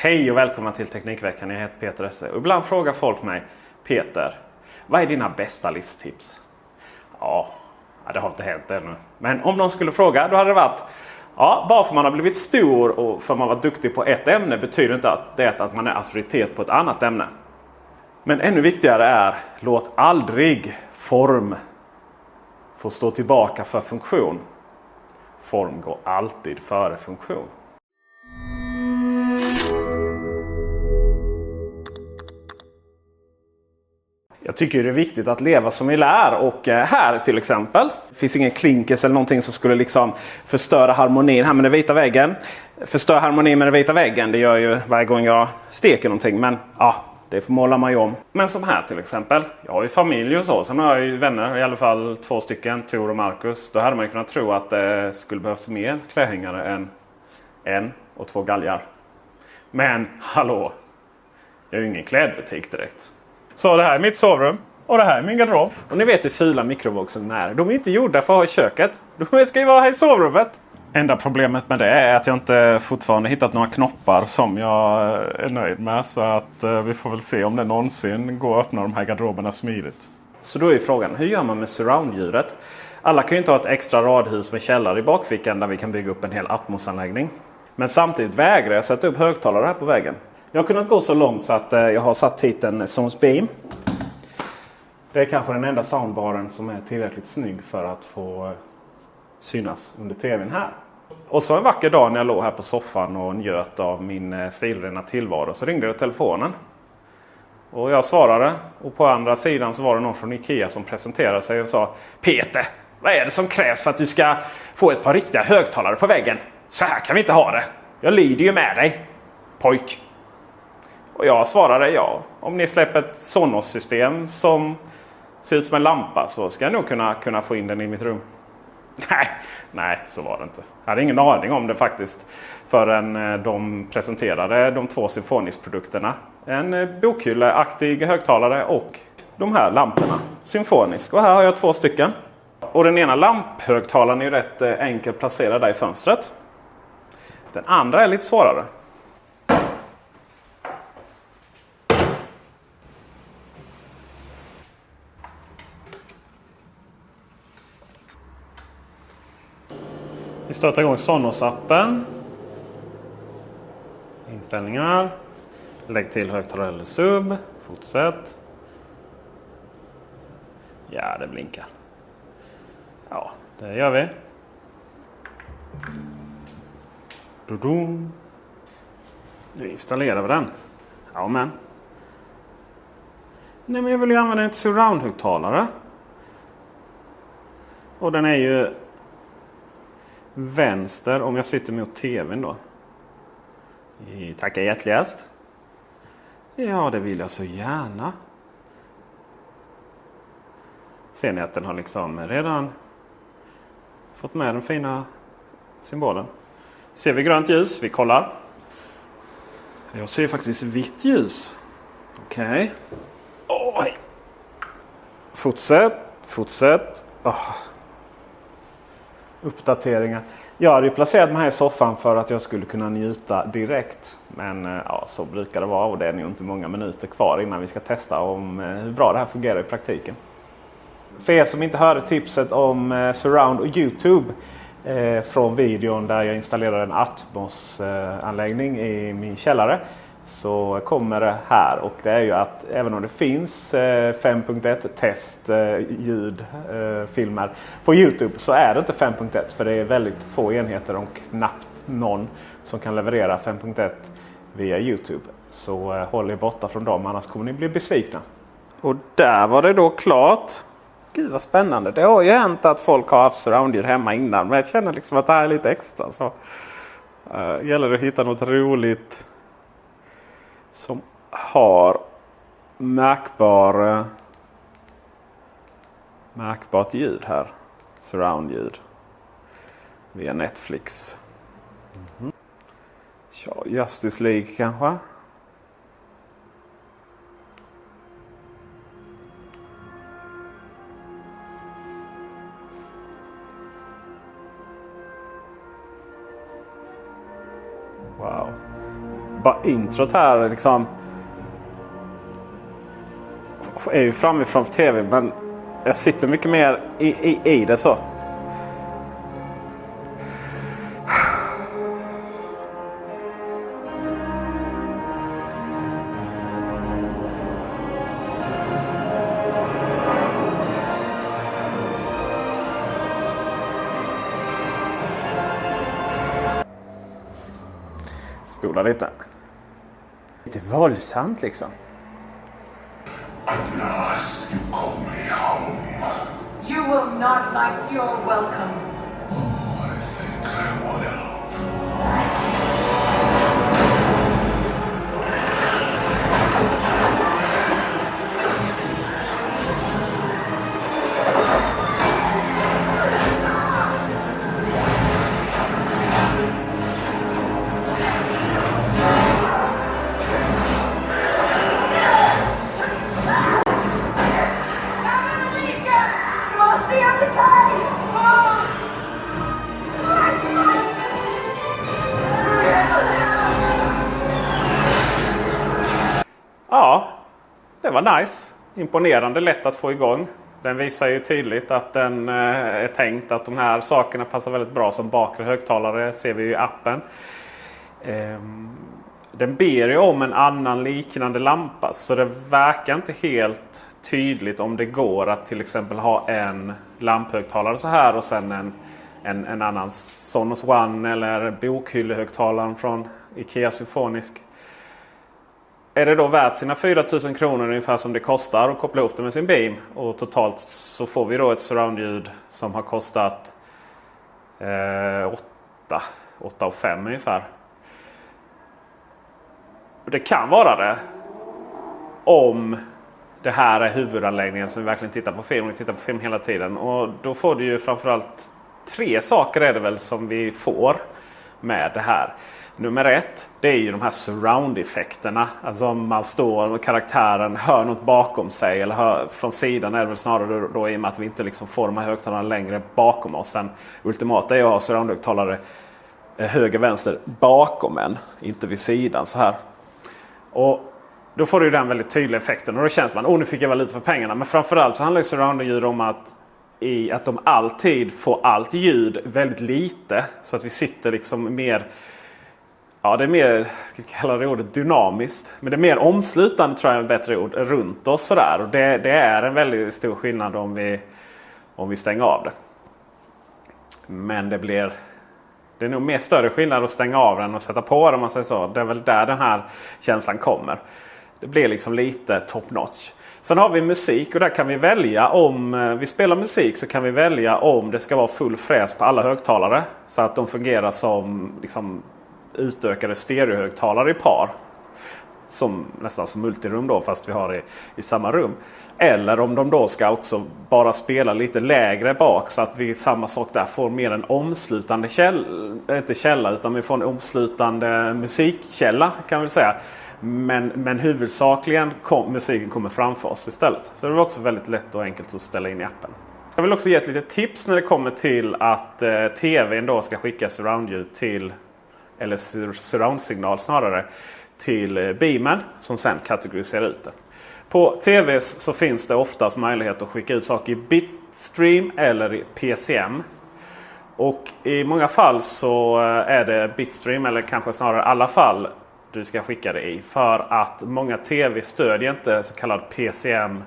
Hej och välkomna till Teknikveckan. Jag heter Peter Esse. Och ibland frågar folk mig: Peter, vad är dina bästa livstips? Ja, det har inte hänt ännu. Men om någon skulle fråga, då hade det varit: ja, bara för man har blivit stor och för man var duktig på ett ämne betyder inte att det är att man är auktoritet på ett annat ämne. Men ännu viktigare är: låt aldrig form få stå tillbaka för funktion. Form går alltid före funktion. Jag tycker det är viktigt att leva som vi lär, och här till exempel det finns ingen klinkers eller någonting som skulle liksom förstöra harmonin här med den vita väggen. Förstör harmonin med den vita väggen, det gör ju varje gång jag steker någonting, men ja, det får måla man ju om. Men som här till exempel, jag har ju familj och så, sen har jag ju vänner, i alla fall 2 stycken, Tor och Marcus. Då hade man ju kunnat tro att det skulle behövas mer klädhängare än 1 och 2 galgar. Men hallå, jag är ju ingen klädbutik direkt. Så det här är mitt sovrum och det här är min garderob. Och ni vet hur fula mikrovågsugnar är. De är inte gjorda för att ha i köket. De ska ju vara här i sovrummet. Enda problemet med det är att jag inte fortfarande hittat några knoppar som jag är nöjd med. Så att vi får väl se om det någonsin går att öppna de här garderoberna smidigt. Så då är frågan, hur gör man med surround-ljudet? Alla kan ju inte ha ett extra radhus med källare i bakfickan där vi kan bygga upp en hel atmosanläggning. Men samtidigt vägrar jag sätta upp högtalare här på väggen. Jag har kunnat gå så långt så att jag har satt hit en Sonos Beam. Det är kanske den enda soundbaren som är tillräckligt snygg för att få synas under tvn här. Och så en vacker dag när jag låg här på soffan och njöt av min stilrena tillvaro, så ringde det telefonen. Och jag svarade, och på andra sidan så var det någon från Ikea som presenterade sig och sa: Peter, vad är det som krävs för att du ska få ett par riktiga högtalare på väggen? Så här kan vi inte ha det. Jag lider ju med dig, pojk. Och jag svarade: ja, om ni släpper ett Sonos-system som ser ut som en lampa så ska jag nog kunna få in den i mitt rum. Nej, så var det inte. Jag hade ingen aning om det faktiskt förrän de presenterade de 2 Symfonisk-produkterna. En bokhylleaktig högtalare och de här lamporna, Symfonisk. Och här har jag 2 stycken. Och den ena lamphögtalaren är ju rätt enkelt placerad där i fönstret. Den andra är lite svårare. Vi startar igång Sonos-appen. Inställningar. Lägg till högtalare eller sub. Fortsätt. Ja, det blinkar. Ja, det gör vi. Nu installerar vi den. Ja, men. Nej, men jag vill ju använda ett surround-högtalare. Och den är ju vänster om jag sitter mot tvn då. Tackar hjärtligast. Ja, det vill jag så gärna. Ser ni att den har liksom redan fått med den fina symbolen. Ser vi grönt ljus? Vi kollar. Jag ser faktiskt vitt ljus. Okej. Oj. Fortsätt. Uppdateringar. Jag hade ju placerat mig här i soffan för att jag skulle kunna njuta direkt. Men ja, så brukar det vara, och det är nog inte många minuter kvar innan vi ska testa om hur bra det här fungerar i praktiken. För er som inte hörde tipset om Surround och YouTube från videon där jag installerar en Atmos-anläggning i min källare, så kommer det här. Och det är ju att även om det finns 5.1 testljudfilmer på YouTube, så är det inte 5.1. För det är väldigt få enheter och knappt någon som kan leverera 5.1 via YouTube. Så håll er borta från dem, annars kommer ni bli besvikna. Och där var det då klart. Gud vad spännande. Det har ju hänt att folk har haft surroundljud hemma innan. Men jag känner liksom att det här är lite extra. Så gäller det att hitta något roligt som har märkbart ljud här. Surroundljud. Via Netflix. Ja, Justice League kanske. Wow. bara introt här liksom är ju framifrån tv, men jag sitter mycket mer i det så. Spola lite. Lite våldsamt liksom. At last you call me home. You will not like your welcome. Oh, I think I will. Ja, det var nice. Imponerande lätt att få igång. Den visar ju tydligt att den är tänkt att de här sakerna passar väldigt bra som bakre högtalare. Ser vi ju i appen. Den ber ju om en annan liknande lampa. Så det verkar inte helt tydligt om det går att till exempel ha en lamphögtalare så här och sen en annan Sonos One eller bokhyllehögtalaren från Ikea Symfonisk. Är det då värt sina 4 000 kronor ungefär som det kostar att koppla ihop det med sin Beam? Och totalt så får vi då ett surroundljud som har kostat 8 5 ungefär. Och det kan vara det om det här är huvudanläggningen som vi verkligen tittar på film. Vi tittar på film hela tiden. Och då får du ju framförallt 3 saker är det väl som vi får med det här. Nummer 1, det är ju de här surround-effekterna. Alltså om man står och karaktären hör något bakom sig eller hör från sidan är det väl snarare då i och med att vi inte liksom får de här högtalarna längre bakom oss. Sen ultimata är att ha surround-högtalare höger, vänster bakom en, inte vid sidan så här. Och då får du den väldigt tydliga effekten och då känns man, nu fick jag väl lite för pengarna. Men framförallt så handlar ju surround-ljud om att de alltid får allt ljud väldigt lite. Så att vi sitter liksom mer... Ja, det är mer, ska vi kalla det ordet, dynamiskt. Men det är mer omslutande, tror jag är ett bättre ord, runt oss sådär. Och det är en väldigt stor skillnad om vi stänger av det. Men det är nog mer större skillnad att stänga av den och sätta på den, om man säger så. Det är väl där den här känslan kommer. Det blir liksom lite top notch. Sen har vi musik och där kan vi välja om vi spelar musik så kan vi välja om det ska vara full fräs på alla högtalare. Så att de fungerar som liksom utökade stereohögtalare i par. Nästan som multirum då, fast vi har det i samma rum. Eller om de då ska också bara spela lite lägre bak så att vi samma sak där får mer en omslutande inte källa utan vi får en omslutande musikkälla kan vi säga. Men huvudsakligen musiken kommer framför oss istället. Så det är också väldigt lätt och enkelt att ställa in i appen. Jag vill också ge ett litet tips när det kommer till att tvn då ska skicka surroundljud till, eller surroundsignal snarare, till beamen som sen kategoriserar ut det. På tvs så finns det oftast möjlighet att skicka ut saker i bitstream eller i PCM. Och i många fall så är det bitstream eller kanske snarare i alla fall du ska skicka det i. För att många tv stödjer inte så kallad PCM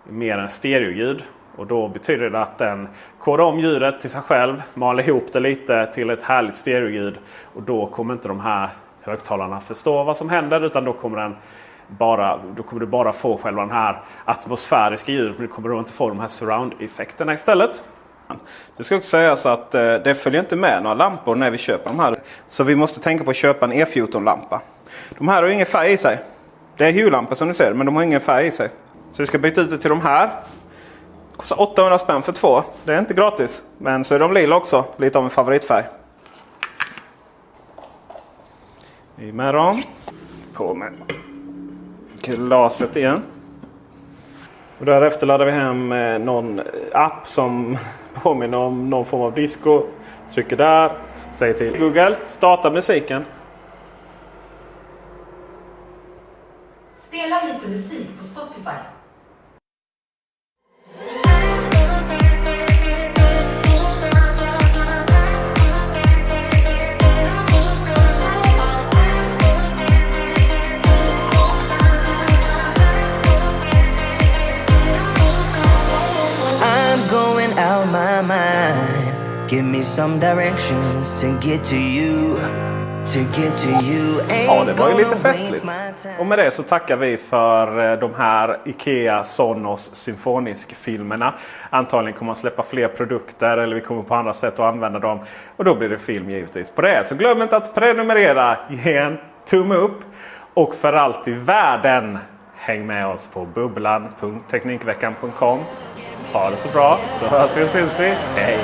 mer än stereoljud. Och då betyder det att den kodar om ljudet till sig själv, maler ihop det lite till ett härligt stereoljud. Och då kommer inte de här högtalarna förstå vad som händer, utan då kommer du bara få själva den här atmosfäriska ljudet, men du kommer då inte få de här surround-effekterna istället. Det ska också sägas att det följer inte med några lampor när vi köper de här. Så vi måste tänka på att köpa en E14-lampa. De här har ingen färg i sig. Det är hue-lampor som ni ser, men de har ingen färg i sig. Så vi ska byta ut det till de här. Det kostar 800 spänn för 2. Det är inte gratis. Men så är de lila också. Lite av en favoritfärg. I med dem. På med glaset igen. Och därefter laddar vi hem någon app som påminner om någon form av disco. Trycker där. Säger till Google, starta musiken. Spela lite musik på Spotify. I'm going out my mind. Give me some directions to get to you. To get to you. Ja, det var ju lite festligt. Och med det så tackar vi för de här IKEA Sonos Symfonisk-filmerna. Antagligen kommer man släppa fler produkter eller vi kommer på andra sätt att använda dem. Och då blir det film givetvis på det. Så glöm inte att prenumerera, ge en tumme upp. Och för allt i världen, häng med oss på bubblan.teknikveckan.com. Ha det så bra, så hörs vi och syns vi. Hej!